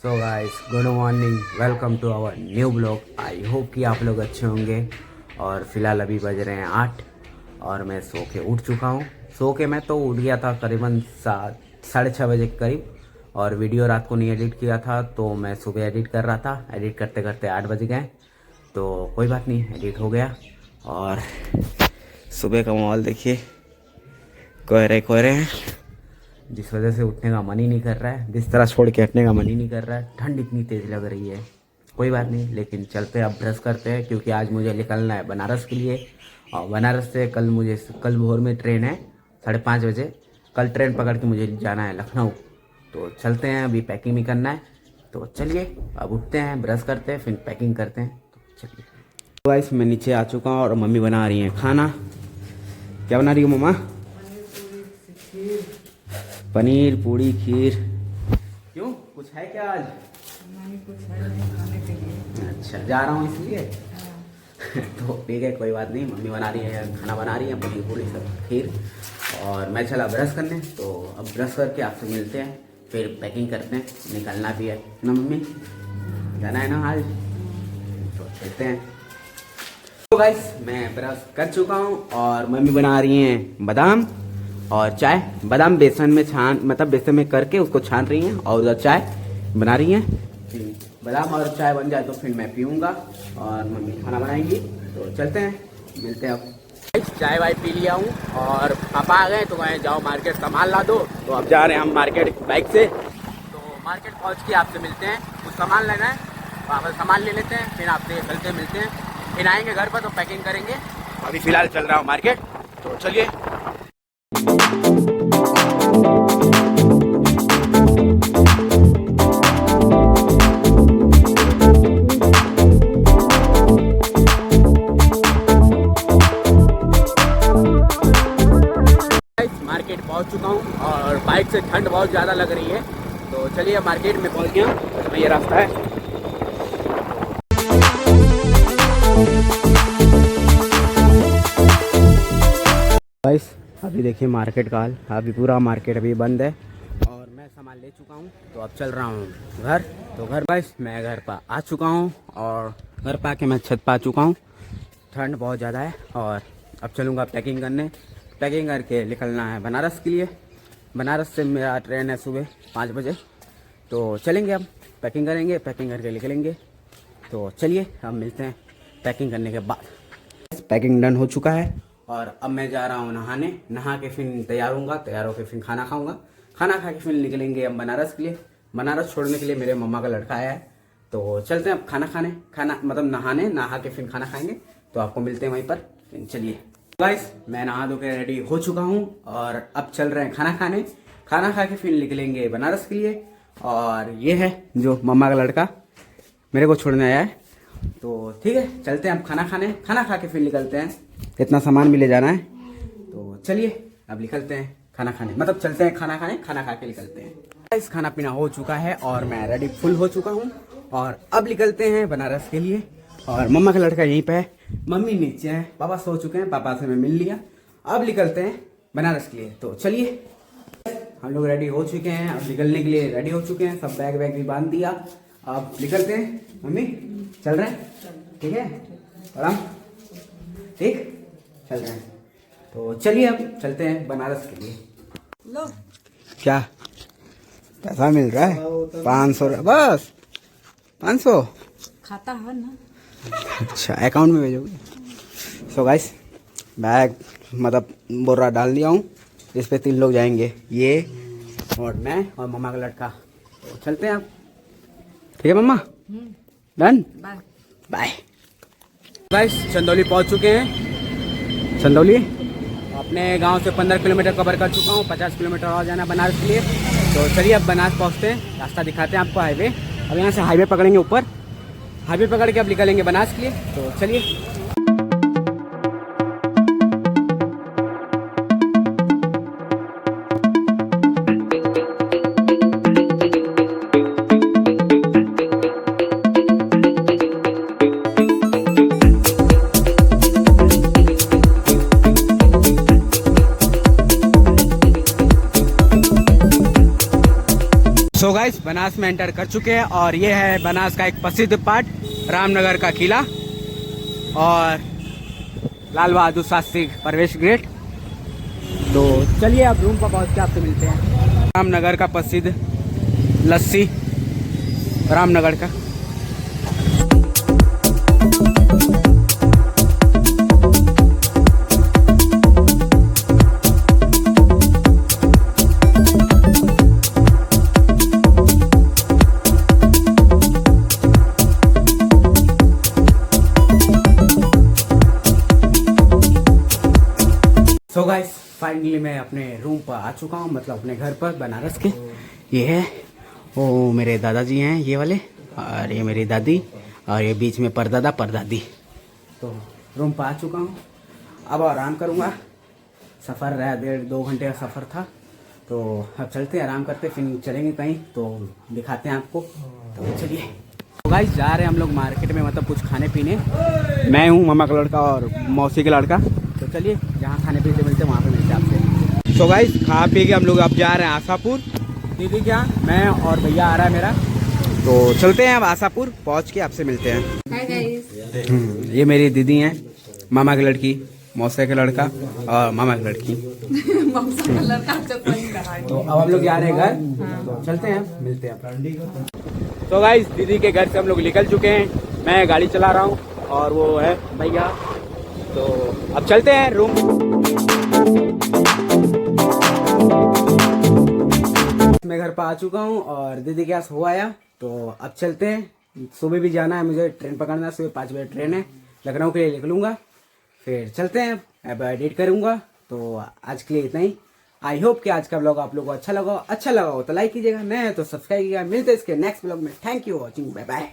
So guys good morning, welcome to our new blog. I hope कि आप लोग अच्छे होंगे। और फिलहाल अभी बज रहे हैं 8 और मैं सो के उठ चुका हूँ। सो के मैं तो उठ गया था करीबन 6:30 बजे के करीब। और वीडियो रात को नहीं एडिट किया था तो मैं सुबह एडिट कर रहा था। एडिट करते करते 8 बज गए तो कोई बात नहीं, एडिट हो गया। और सुबह का माहौल देखिए, कोहरे हैं, जिस वजह से उठने का मन ही नहीं कर रहा है। बिस्तर छोड़ के हटने का मन ही नहीं कर रहा है। ठंड इतनी तेज़ लग रही है। कोई बात नहीं, लेकिन चलते हैं, अब ब्रश करते हैं क्योंकि आज मुझे निकलना है बनारस के लिए। और बनारस से कल भोर में ट्रेन है 5:30 बजे। कल ट्रेन पकड़ के मुझे जाना है लखनऊ। तो चलते हैं, अभी पैकिंग भी करना है। तो चलिए अब उठते हैं, ब्रश करते हैं, फिर पैकिंग करते हैं। तो चलिए गाइस, मैं नीचे आ चुका हूँ और मम्मी बना रही हैं खाना। क्या बना रही हो मम्मा? पनीर पूड़ी खीर। क्यों, कुछ है क्या आज? नहीं, कुछ है नहीं खाने के लिए। अच्छा, जा रहा हूँ इसलिए। तो ठीक है, कोई बात नहीं। मम्मी बना रही है, खाना बना रही है, पनीर पूड़ी सब खीर। और मैं चला ब्रश करने। तो अब ब्रश करके आपसे मिलते हैं, फिर पैकिंग करते हैं, निकलना भी है ना मम्मी, जाना है ना आज। तो चलते हैं। तो गाइस, मैं ब्रश कर चुका हूँ और मम्मी बना रही हैं बादाम और चाय। बादाम बेसन में बेसन में करके उसको छान रही हैं और उधर चाय बना रही हैं। बादाम और चाय बन जाए तो फिर मैं पीऊँगा और मम्मी खाना बनाएंगी। तो चलते हैं, मिलते हैं अब। चाय वाय पी लिया हूँ और पापा आ गए तो मैं जाओ मार्केट सामान ला दो। तो अब जा रहे हैं हम मार्केट बाइक से। तो मार्केट पहुँच के आपसे मिलते हैं। कुछ सामान लेना है, वहाँ पर सामान ले लेते हैं, फिर आपसे चलते मिलते हैं। फिर आएंगे घर पर तो पैकिंग करेंगे। अभी फ़िलहाल चल रहा हूँ मार्केट, तो चलिए। मार्केट पहुंच चुका हूं और बाइक से ठंड बहुत ज़्यादा लग रही है। तो चलिए, मार्केट में पहुंच गया। तो ये रास्ता है। गाइस, अभी देखिए मार्केट का हाल। अभी पूरा मार्केट अभी बंद है और मैं सामान ले चुका हूं। तो अब चल रहा हूं घर। तो घर गाइस, मैं घर पर आ चुका हूं और घर पर आके मैं छत पर आ चुका हूं। ठंड बहुत ज़्यादा है और अब चलूँगा पैकिंग करने। पैकिंग करके निकलना है बनारस के लिए। बनारस से मेरा ट्रेन है सुबह 5 बजे। तो चलेंगे, अब पैकिंग करेंगे, पैकिंग करके निकलेंगे। तो चलिए अब मिलते हैं पैकिंग करने के बाद। पैकिंग डन हो चुका है और अब मैं जा रहा हूँ नहाने। नहा के फिर तैयार होऊंगा, तैयार होकर फिर खाना खाऊंगा। खाना खा के फिर निकलेंगे हम बनारस के लिए। बनारस छोड़ने के लिए मेरे मम्मा का लड़का आया है। तो चलते हैं अब नहाने। नहा के फिर खाना खाएंगे। तो आपको मिलते हैं वहीं पर। चलिए गाइस, मैं नहा धो के रेडी हो चुका हूँ और अब चल रहे हैं खाना खाने। खाना खा के फिर निकलेंगे बनारस के लिए। और ये है जो मम्मा का लड़का मेरे को छोड़ने आया है। तो ठीक है, चलते हैं अब खाना खाने। खाना खा के फिर निकलते हैं, इतना सामान भी ले जाना है। तो चलिए अब निकलते हैं खाना खाने, चलते हैं खाना खाने। खाना खा के निकलते हैं। गाइस, खाना पीना हो चुका है और मैं रेडी फुल हो चुका हूँ और अब निकलते हैं बनारस के लिए। और मम्मा का लड़का यहीं पे है, मम्मी नीचे है, पापा सो चुके हैं, पापा से मैं मिल लिया। अब निकलते हैं बनारस के लिए। तो चलिए, हम लोग रेडी हो चुके हैं, अब निकलने के लिए रेडी हो चुके हैं। सब बैग वैग भी बांध दिया। अब निकलते हैं। मम्मी चल रहे हैं? ठीक है, प्रणाम। ठीक, चल रहे हैं। तो चलिए अब चलते हैं बनारस के लिए। लो, क्या पैसा मिल रहा है? 500 बस? 500 खाता है ना? अच्छा, अकाउंट में भेजोगे? सो गाइस, बैग बोरा डाल दिया हूँ। इस पे 3 लोग जाएंगे, ये और मैं और मम्मा का लड़का। तो चलते हैं आप। ठीक है मम्मा, done, bye bye. Guys, Chandauli पहुँच चुके हैं। चंदौली अपने गांव से 15 किलोमीटर कवर कर चुका हूँ। 50 किलोमीटर और जाना बनारस के लिए। तो चलिए अब बनारस पहुँचते हैं। रास्ता दिखाते हैं आपको, हाईवे। अब यहाँ से हाईवे पकड़ेंगे, ऊपर हाईवे पकड़ के अब निकलेंगे बनारस के लिए। तो चलिए। सो गाइस, बनास में एंटर कर चुके हैं और ये है बनास का एक प्रसिद्ध पार्ट, रामनगर का किला और लाल बहादुर शास्त्री प्रवेश गेट। तो चलिए अब रूम पर पहुँच के आपसे मिलते हैं। रामनगर का प्रसिद्ध लस्सी, रामनगर का। सो गाइस फाइनली मैं अपने रूम पर आ चुका हूँ, मतलब अपने घर पर बनारस के। ये है वो मेरे दादाजी हैं ये वाले, और ये मेरी दादी, और ये बीच में परदादा परदादी। तो रूम पर आ चुका हूँ, अब आराम करूँगा। सफ़र रहा 1.5-2 घंटे का सफ़र था, तो अब चलते हैं आराम करते, फिर चलेंगे कहीं तो दिखाते हैं आपको। तो चलिए। तो गाइस जा रहे हैं हम लोग मार्केट में, मतलब कुछ खाने पीने। मैं हूँ मामा का लड़का और मौसी का लड़का। तो चलिए जहाँ खाने पीने मिलते हैं वहाँ पे मिलते हैं आपसे। तो गाइस खा पी के हम लोग अब जा रहे हैं आशापुर दीदी के यहाँ, मैं और भैया आ रहा है मेरा। तो चलते हैं अब आशापुर, पहुँच के आपसे मिलते हैं। Hi guys. ये मेरी दीदी हैं, मामा की लड़की, मौसा का लड़का और मामा की लड़की। मौसा का लड़का चप्पल कहा है। तो अब हम लोग जा रहे हैं घर, तो चलते हैं मिलते हैं। तो गाइस दीदी के घर से हम लोग निकल चुके हैं, मैं गाड़ी चला रहा हूँ और वो है भैया। तो अब चलते हैं रूम। मैं घर पर आ चुका हूँ और दीदी के पास हो आया, तो अब चलते हैं। सुबह भी जाना है मुझे, ट्रेन पकड़ना है, सुबह 5 बजे ट्रेन है, लखनऊ के लिए निकलूंगा। फिर चलते हैं, अब एडिट करूंगा। तो आज के लिए इतना ही। आई होप कि आज का ब्लॉग आप लोगों को अच्छा लगा हो तो लाइक कीजिएगा, नए हैं तो सब्सक्राइब कीजिएगा। मिलते हैं इसके नेक्स्ट ब्लॉग में। Thank you watching, bye bye.